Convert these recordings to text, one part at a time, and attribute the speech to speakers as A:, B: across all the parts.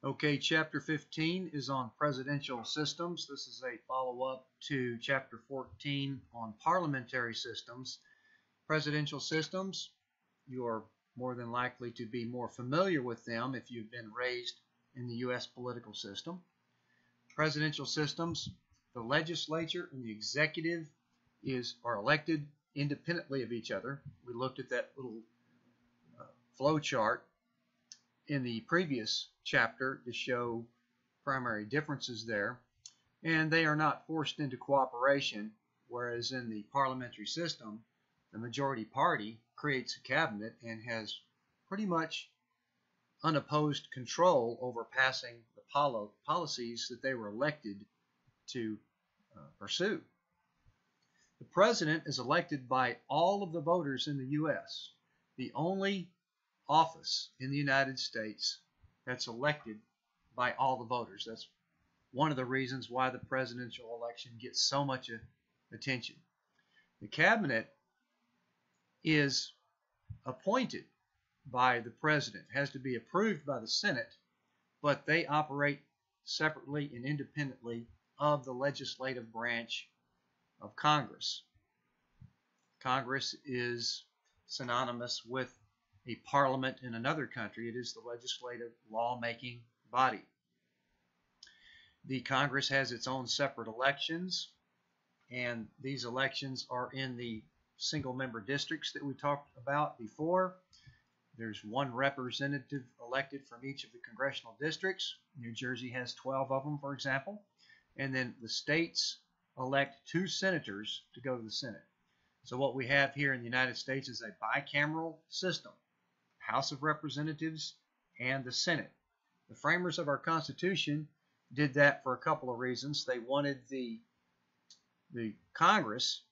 A: Okay, Chapter 15 is on presidential systems. This is a follow-up to Chapter 14 on parliamentary systems. Presidential systems, you are more than likely to be more familiar with them if you've been raised in the U.S. political system. Presidential systems, the legislature and the executive are elected independently of each other. We looked at that little flow chart in the previous chapter to show primary differences there, and they are not forced into cooperation, whereas in the parliamentary system, the majority party creates a cabinet and has pretty much unopposed control over passing the policies that they were elected to pursue. The president is elected by all of the voters in the U.S. The only office in the United States that's elected by all the voters. That's one of the reasons why the presidential election gets so much attention. The cabinet is appointed by the president, has to be approved by the Senate, but they operate separately and independently of the legislative branch of Congress. Congress is synonymous with a parliament in another country. It is the legislative lawmaking body. The Congress has its own separate elections, and these elections are in the single-member districts that we talked about before. There's one representative elected from each of the congressional districts. New Jersey has 12 of them, for example. And then the states elect 2 senators to go to the Senate. So what we have here in the United States is a bicameral system, House of Representatives and the Senate. The framers of our Constitution did that for a couple of reasons. They wanted the Congress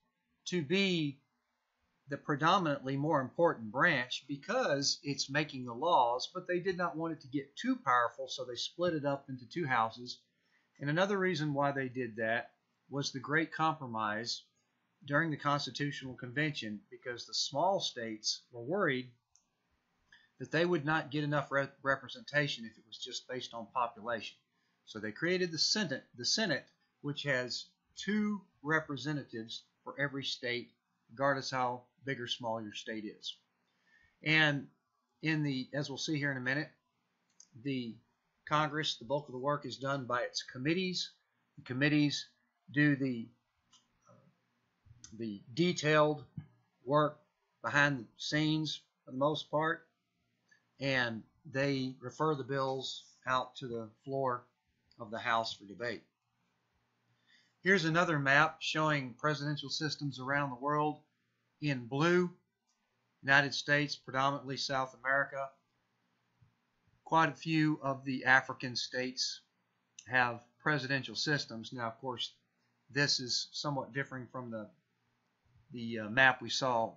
A: to be the predominantly more important branch because it's making the laws, but they did not want it to get too powerful, so they split it up into 2 houses. And another reason why they did that was the Great Compromise during the Constitutional Convention, because the small states were worried that they would not get enough representation if it was just based on population. So they created the Senate, which has 2 representatives for every state, regardless how big or small your state is. And as we'll see here in a minute, the Congress, the bulk of the work is done by its committees. The committees do the detailed work behind the scenes for the most part, and they refer the bills out to the floor of the House for debate. Here's another map showing presidential systems around the world in blue. United States, predominantly South America. Quite a few of the African states have presidential systems. Now, of course, this is somewhat differing from the map we saw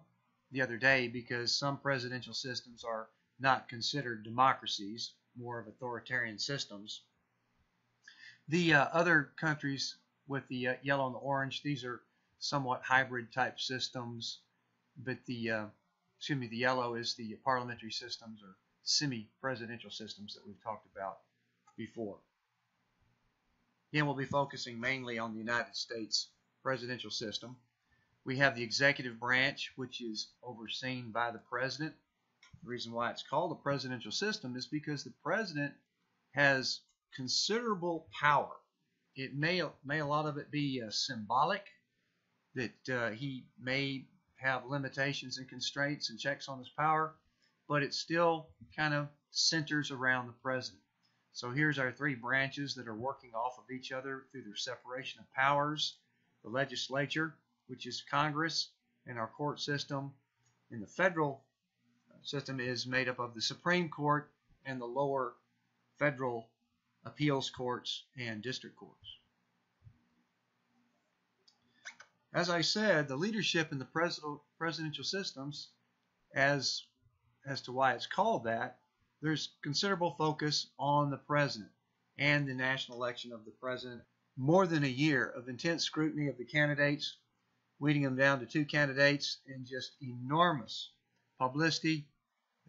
A: the other day, because some presidential systems are not considered democracies, more of authoritarian systems. The other countries with the yellow and the orange, these are somewhat hybrid type systems, but the yellow is the parliamentary systems or semi-presidential systems that we've talked about before. Again, we'll be focusing mainly on the United States presidential system. We have the executive branch, which is overseen by the president. The reason why it's called a presidential system is because the president has considerable power. It may a lot of it be symbolic, that he may have limitations and constraints and checks on his power, but it still kind of centers around the president. So here's our 3 branches that are working off of each other through their separation of powers. The legislature, which is Congress, and our court system in the federal system is made up of the Supreme Court and the lower federal appeals courts and district courts. As I said, the leadership in the presidential systems, as to why it's called that, there's considerable focus on the president and the national election of the president. More than a year of intense scrutiny of the candidates, weeding them down to 2 candidates, and just enormous publicity,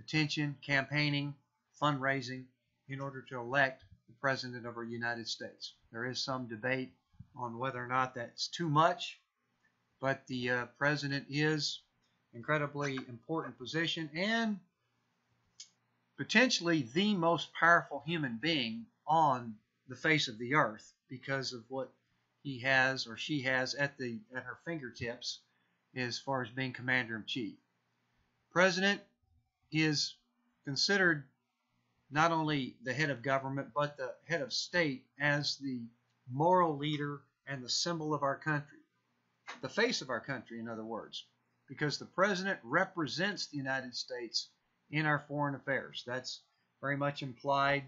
A: attention, campaigning, fundraising in order to elect the President of our United States. There is some debate on whether or not that's too much, but the President is an incredibly important position and potentially the most powerful human being on the face of the earth because of what he has or she has at her fingertips as far as being Commander-in-Chief. President is considered not only the head of government but the head of state as the moral leader and the symbol of our country, the face of our country, in other words, because the President represents the United States in our foreign affairs. That's very much implied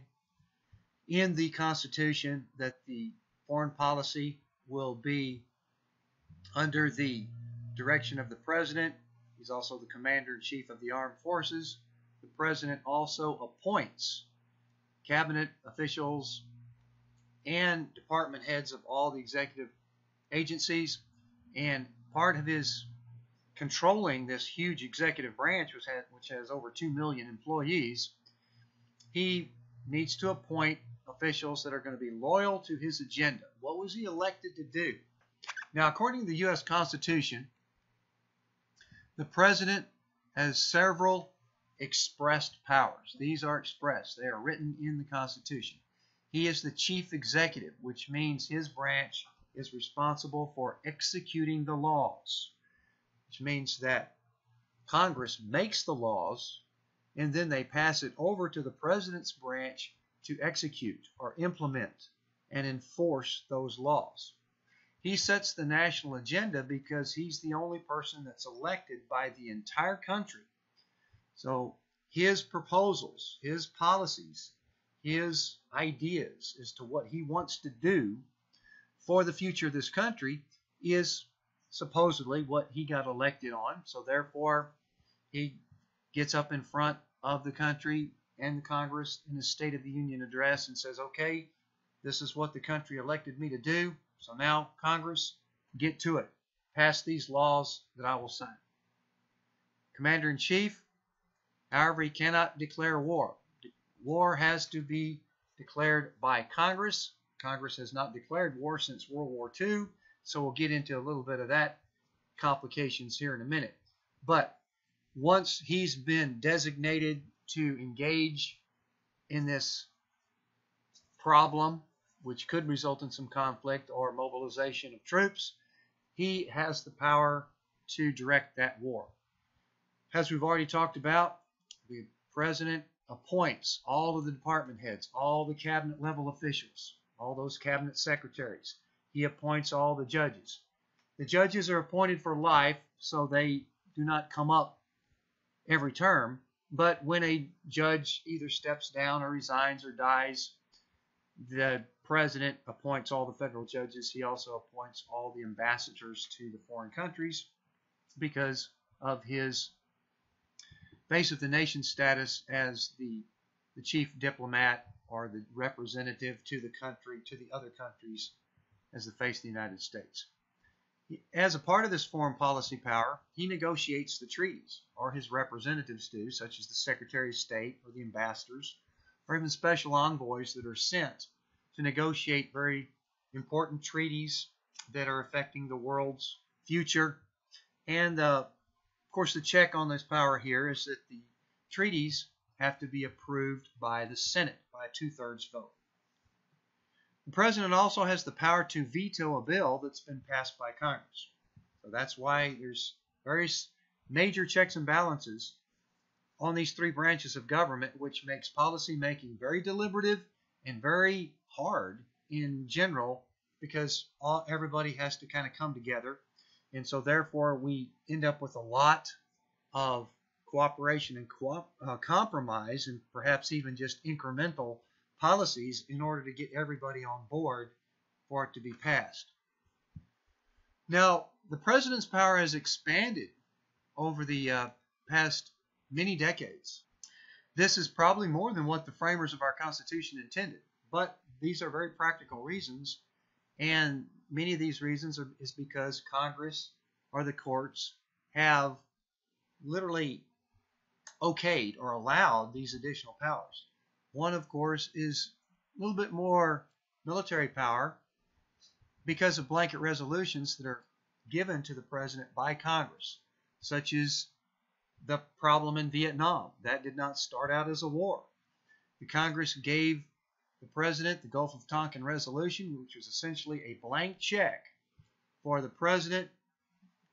A: in the Constitution, that the foreign policy will be under the direction of the President. He's also the Commander-in-Chief of the Armed Forces. The President also appoints cabinet officials and department heads of all the executive agencies, and part of his controlling this huge executive branch, which has over 2 million employees, he needs to appoint officials that are going to be loyal to his agenda. What was he elected to do? Now, according to the U.S. Constitution, the President has several expressed powers. These are expressed. They are written in the Constitution. He is the chief executive, which means his branch is responsible for executing the laws, which means that Congress makes the laws and then they pass it over to the President's branch to execute or implement and enforce those laws. He sets the national agenda because he's the only person that's elected by the entire country. So his proposals, his policies, his ideas as to what he wants to do for the future of this country is supposedly what he got elected on. So therefore, he gets up in front of the country and the Congress in his State of the Union address and says, okay, this is what the country elected me to do. So now, Congress, get to it. Pass these laws that I will sign. Commander-in-Chief, however, he cannot declare war. War has to be declared by Congress. Congress has not declared war since World War II, so we'll get into a little bit of that complications here in a minute. But once he's been designated to engage in this problem, which could result in some conflict or mobilization of troops, he has the power to direct that war. As we've already talked about, the President appoints all of the department heads, all the cabinet level officials, all those cabinet secretaries. He appoints all the judges. The judges are appointed for life, so they do not come up every term. But when a judge either steps down or resigns or dies, the President appoints all the federal judges. He also appoints all the ambassadors to the foreign countries because of his face of the nation status as the chief diplomat or the representative to the country, to the other countries as the face of the United States. As a part of this foreign policy power, he negotiates the treaties, or his representatives do, such as the Secretary of State or the ambassadors, or even special envoys that are sent to negotiate very important treaties that are affecting the world's future. And of course, the check on this power here is that the treaties have to be approved by the Senate by a 2/3 vote. The President also has the power to veto a bill that's been passed by Congress. So that's why there's various major checks and balances on these three branches of government, which makes policy making very deliberative and very hard in general, because everybody has to kind of come together. And so therefore we end up with a lot of cooperation and compromise, and perhaps even just incremental policies in order to get everybody on board for it to be passed. Now, the President's power has expanded over the past many decades. This is probably more than what the framers of our Constitution intended, but these are very practical reasons, and many of these reasons is because Congress or the courts have literally okayed or allowed these additional powers. One, of course, is little bit more military power because of blanket resolutions that are given to the president by Congress, such as the problem in Vietnam. That did not start out as a war. The Congress gave the president the Gulf of Tonkin resolution, which was essentially a blank check for the president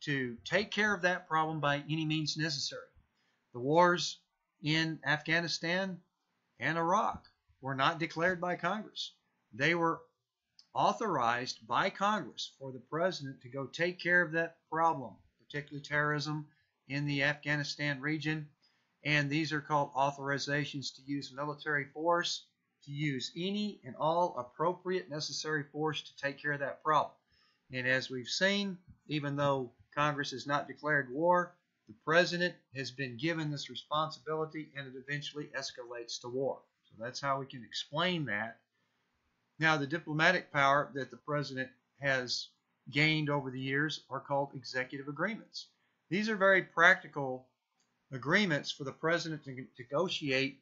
A: to take care of that problem by any means necessary. The wars in Afghanistan and Iraq were not declared by Congress. They were authorized by Congress for the president to go take care of that problem, particularly terrorism in the Afghanistan region. And these are called authorizations to use military force, to use any and all appropriate necessary force to take care of that problem. And as we've seen, even though Congress has not declared war, the president has been given this responsibility, and it eventually escalates to war. So that's how we can explain that. Now, the diplomatic power that the president has gained over the years are called executive agreements. These are very practical agreements for the president to negotiate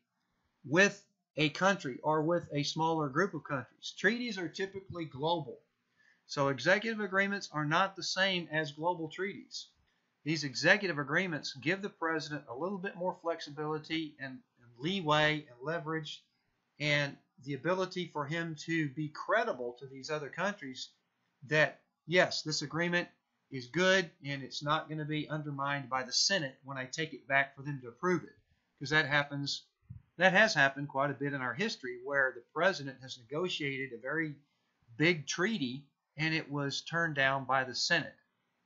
A: with a country or with a smaller group of countries. Treaties are typically global. So executive agreements are not the same as global treaties. These executive agreements give the president a little bit more flexibility and leeway and leverage and the ability for him to be credible to these other countries that, yes, this agreement is good and it's not going to be undermined by the Senate when I take it back for them to approve it. Because that has happened quite a bit in our history where the president has negotiated a very big treaty and it was turned down by the Senate.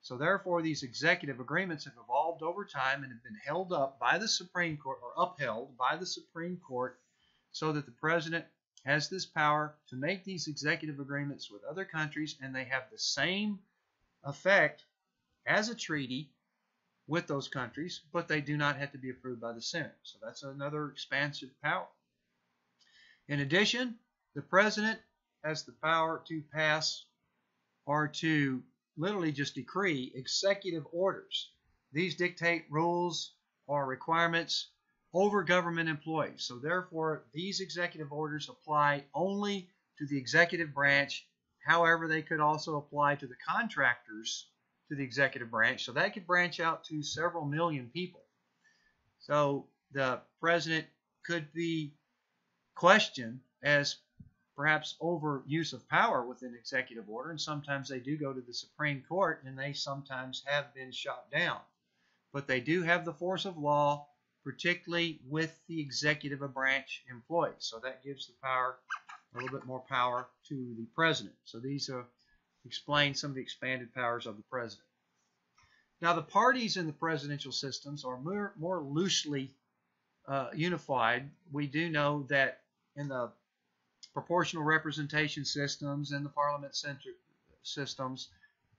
A: So therefore, these executive agreements have evolved over time and have been held up by the Supreme Court, or upheld by the Supreme Court, so that the president has this power to make these executive agreements with other countries, and they have the same effect as a treaty with those countries, but they do not have to be approved by the Senate. So that's another expansive power. In addition, the president has the power to pass or to literally just decree executive orders. These dictate rules or requirements over government employees. So therefore, these executive orders apply only to the executive branch. However, they could also apply to the contractors to the executive branch. So that could branch out to several million people. So the president could be questioned as perhaps overuse of power with an executive order, and sometimes they do go to the Supreme Court, and they sometimes have been shot down. But they do have the force of law, particularly with the executive branch employees. So that gives the power, a little bit more power to the president. So these explain some of the expanded powers of the president. Now, the parties in the presidential systems are more loosely unified. We do know that in the proportional representation systems and the parliament-centric systems,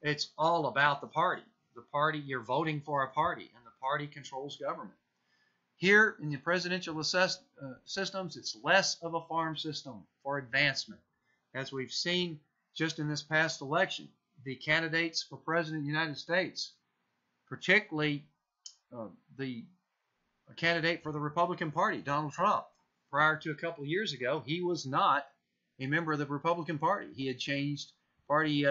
A: it's all about the party. The party, you're voting for a party, and the party controls government. Here in the presidential systems, it's less of a farm system for advancement. As we've seen just in this past election, the candidates for president of the United States, particularly the candidate for the Republican Party, Donald Trump, prior to a couple of years ago, he was not a member of the Republican Party. He had changed party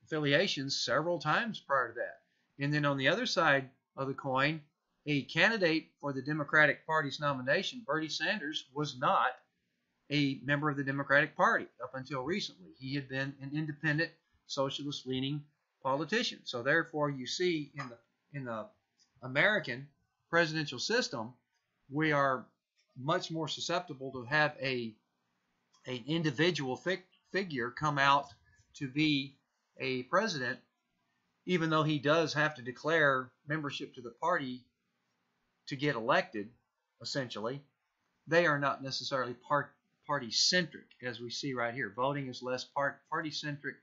A: affiliations several times prior to that. And then on the other side of the coin, a candidate for the Democratic Party's nomination, Bernie Sanders, was not a member of the Democratic Party up until recently. He had been an independent, socialist-leaning politician. So therefore, you see in the American presidential system, we are much more susceptible to have an individual figure come out to be a president, even though he does have to declare membership to the party to get elected, essentially. They are not necessarily party-centric, as we see right here. Voting is less party-centric.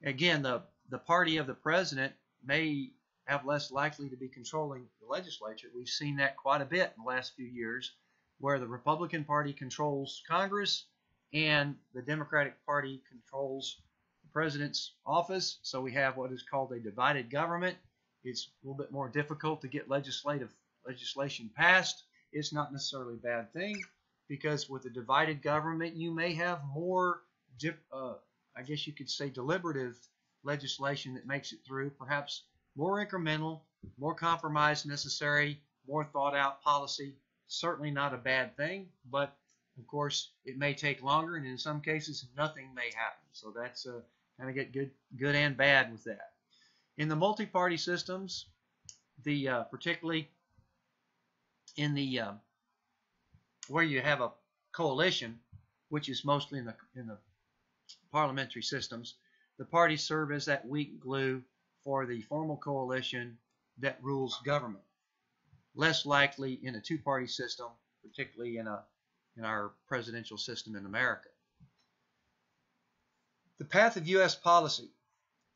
A: Again, the party of the president may have less likely to be controlling the legislature. We've seen that quite a bit in the last few years, where the Republican Party controls Congress and the Democratic Party controls the president's office. So we have what is called a divided government. It's a little bit more difficult to get legislation passed. It's not necessarily a bad thing. because with a divided government, you may have more, I guess you could say, deliberative legislation that makes it through, perhaps more incremental, more compromise necessary, more thought out policy. Certainly not a bad thing, but of course it may take longer, and in some cases nothing may happen. So that's kind of get good and bad with that. In the multi-party systems, particularly in the where you have a coalition, which is mostly in the parliamentary systems, the parties serve as that weak glue for the formal coalition that rules government. Less likely in a two-party system, particularly in our presidential system in America. The path of U.S. policy.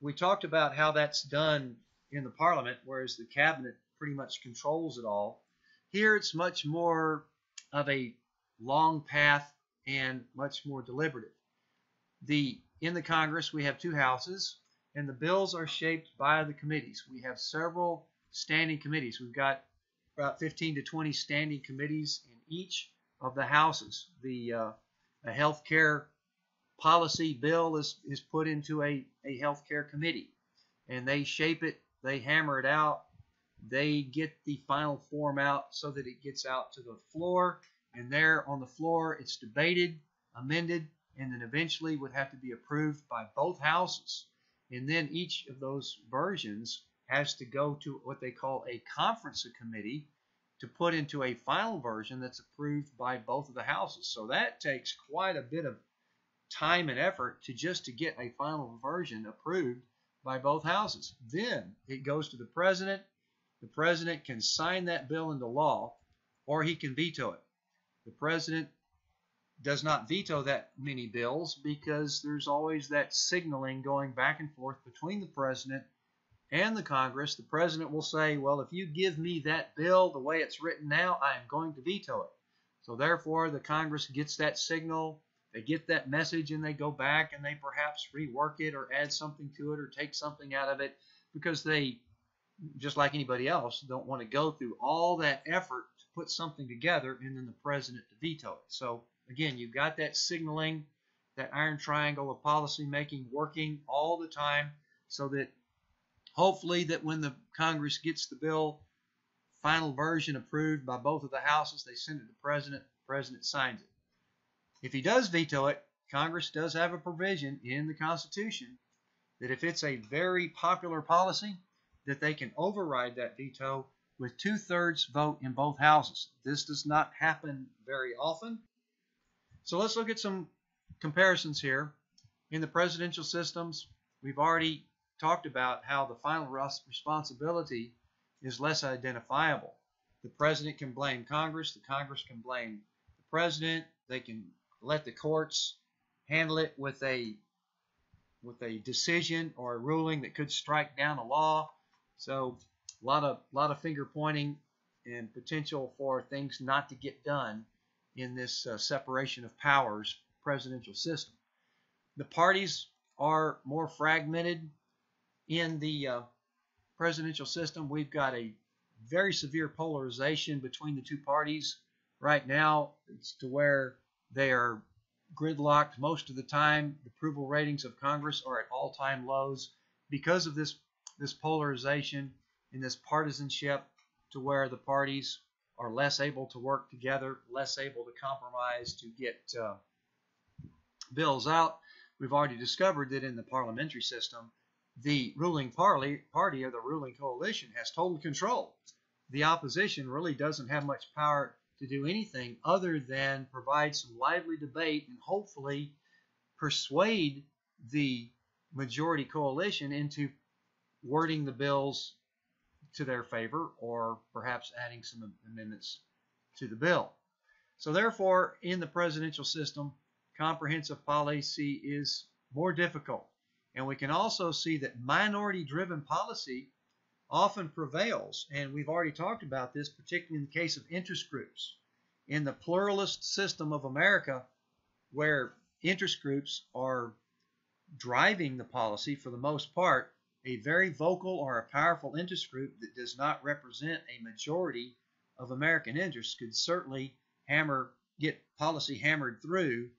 A: We talked about how that's done in the parliament, whereas the cabinet pretty much controls it all. Here it's much more of a long path and much more deliberative. In the Congress, we have two houses, and the bills are shaped by the committees. We have several standing committees. We've got about 15 to 20 standing committees in each of the houses. A health care policy bill is put into a health care committee, and they shape it, they hammer it out, they get the final form out so that it gets out to the floor, and there on the floor it's debated, amended, and then eventually would have to be approved by both houses. And then each of those versions has to go to what they call a conference of committee to put into a final version that's approved by both of the houses. So that takes quite a bit of time and effort to get a final version approved by both houses. Then it goes to the president. The president can sign that bill into law, or he can veto it. The president does not veto that many bills because there's always that signaling going back and forth between the president and the Congress. The president will say, well, if you give me that bill the way it's written now, I am going to veto it. So therefore, the Congress gets that signal, they get that message, and they go back and they perhaps rework it or add something to it or take something out of it, because they, just like anybody else, don't want to go through all that effort to put something together and then the president to veto it. So again, you've got that signaling, that iron triangle of policy making working all the time, so that hopefully that when the Congress gets the bill final version approved by both of the houses, they send it to the president signs it. If he does veto it, Congress does have a provision in the Constitution that if it's a very popular policy, that they can override that veto with 2/3 vote in both houses. This does not happen very often. So let's look at some comparisons here. In the presidential systems, we've already talked about how the final responsibility is less identifiable. The president can blame Congress, the Congress can blame the president, they can let the courts handle it with a decision or a ruling that could strike down a law. So a lot of finger pointing and potential for things not to get done in this separation of powers presidential system. The parties are more fragmented in the presidential system. We've got a very severe polarization between the two parties. Right now, it's to where they are gridlocked most of the time. The approval ratings of Congress are at all-time lows because of this polarization and this partisanship, to where the parties are less able to work together, less able to compromise to get bills out. We've already discovered that in the parliamentary system, the ruling party or the ruling coalition has total control. The opposition really doesn't have much power to do anything other than provide some lively debate and hopefully persuade the majority coalition into wording the bills to their favor, or perhaps adding some amendments to the bill. So therefore, in the presidential system, comprehensive policy is more difficult. And we can also see that minority-driven policy often prevails. And we've already talked about this, particularly in the case of interest groups. In the pluralist system of America, where interest groups are driving the policy for the most part, a very vocal or a powerful interest group that does not represent a majority of American interests could certainly hammer get policy hammered through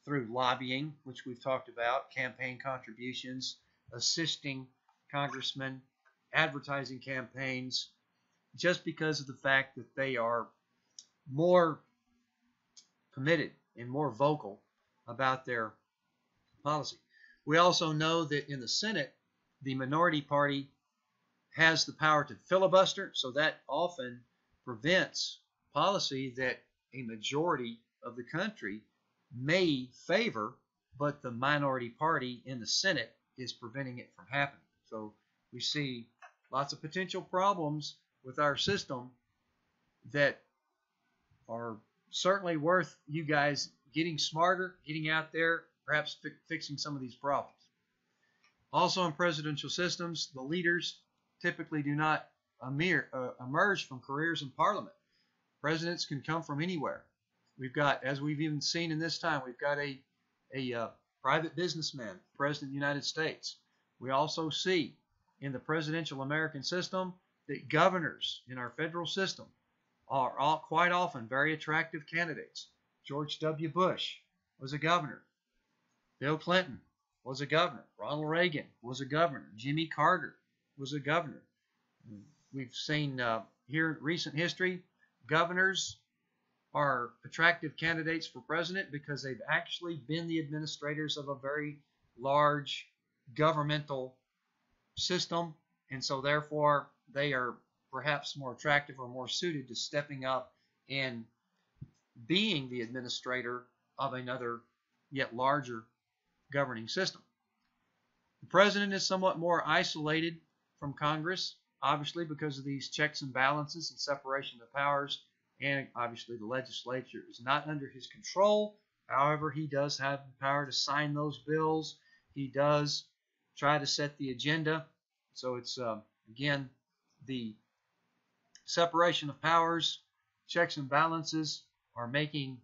A: lobbying, which we've talked about, campaign contributions, assisting congressmen, advertising campaigns, just because of the fact that they are more committed and more vocal about their policy. We also know that in the Senate, the minority party has the power to filibuster, so that often prevents policy that a majority of the country may favor, but the minority party in the Senate is preventing it from happening. So we see lots of potential problems with our system that are certainly worth you guys getting smarter, getting out there, perhaps fixing some of these problems. Also in presidential systems, the leaders typically do not emerge from careers in parliament. Presidents can come from anywhere. We've got, as we've even seen in this time, we've got a private businessman, President of the United States. We also see in the presidential American system that governors in our federal system are quite often very attractive candidates. George W. Bush was a governor. Bill Clinton was a governor. Ronald Reagan was a governor. Jimmy Carter was a governor. We've seen here in recent history, governors are attractive candidates for president because they've actually been the administrators of a very large governmental system, and so therefore they are perhaps more attractive or more suited to stepping up and being the administrator of another yet larger governing system. The president is somewhat more isolated from Congress, obviously because of these checks and balances and separation of powers, and obviously the legislature is not under his control. However, he does have the power to sign those bills. He does try to set the agenda. So it's, again, the separation of powers, checks and balances are making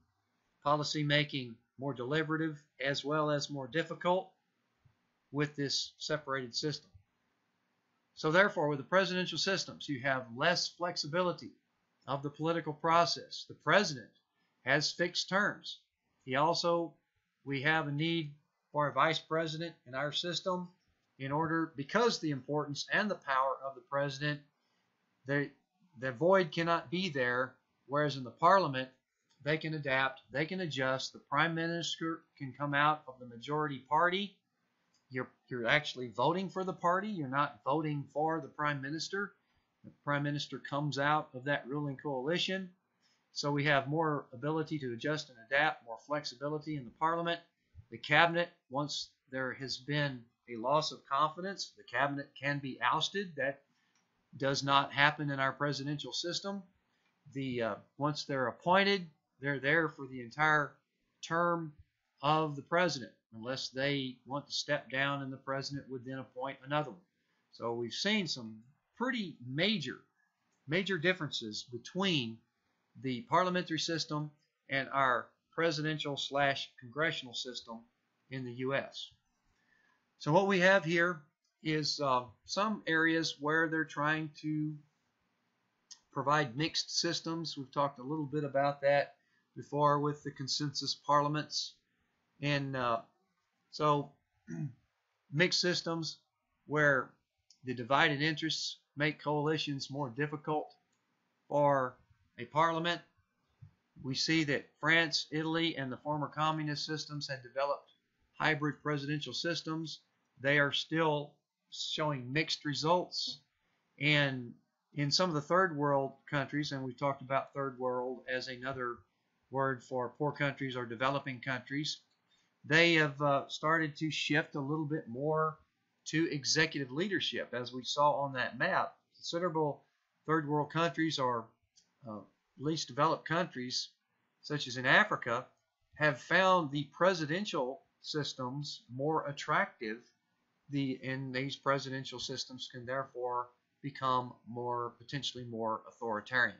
A: policy making more deliberative as well as more difficult with this separated system. So therefore, with the presidential systems, you have less flexibility of the political process. The president has fixed terms. We have a need for a vice president in our system in order, because the importance and the power of the president, the void cannot be there, whereas in the parliament, they can adapt, they can adjust. The prime minister can come out of the majority party. You're actually voting for the party. You're not voting for the prime minister. The prime minister comes out of that ruling coalition. So we have more ability to adjust and adapt, more flexibility in the parliament. The cabinet, once there has been a loss of confidence, the cabinet can be ousted. That does not happen in our presidential system. Once they're appointed, they're there for the entire term of the president, unless they want to step down, and the president would then appoint another one. So we've seen some pretty major differences between the parliamentary system and our presidential/congressional system in the U.S. So what we have here is some areas where they're trying to provide mixed systems. We've talked a little bit about that before with the consensus parliaments. And so mixed systems where the divided interests make coalitions more difficult for a parliament. We see that France, Italy, and the former communist systems had developed hybrid presidential systems. They are still showing mixed results. And in some of the third world countries, and we've talked about third world as another word for poor countries or developing countries, they have started to shift a little bit more to executive leadership. As we saw on that map, considerable third world countries or least developed countries, such as in Africa, have found the presidential systems more attractive. And these presidential systems can therefore become potentially more authoritarian.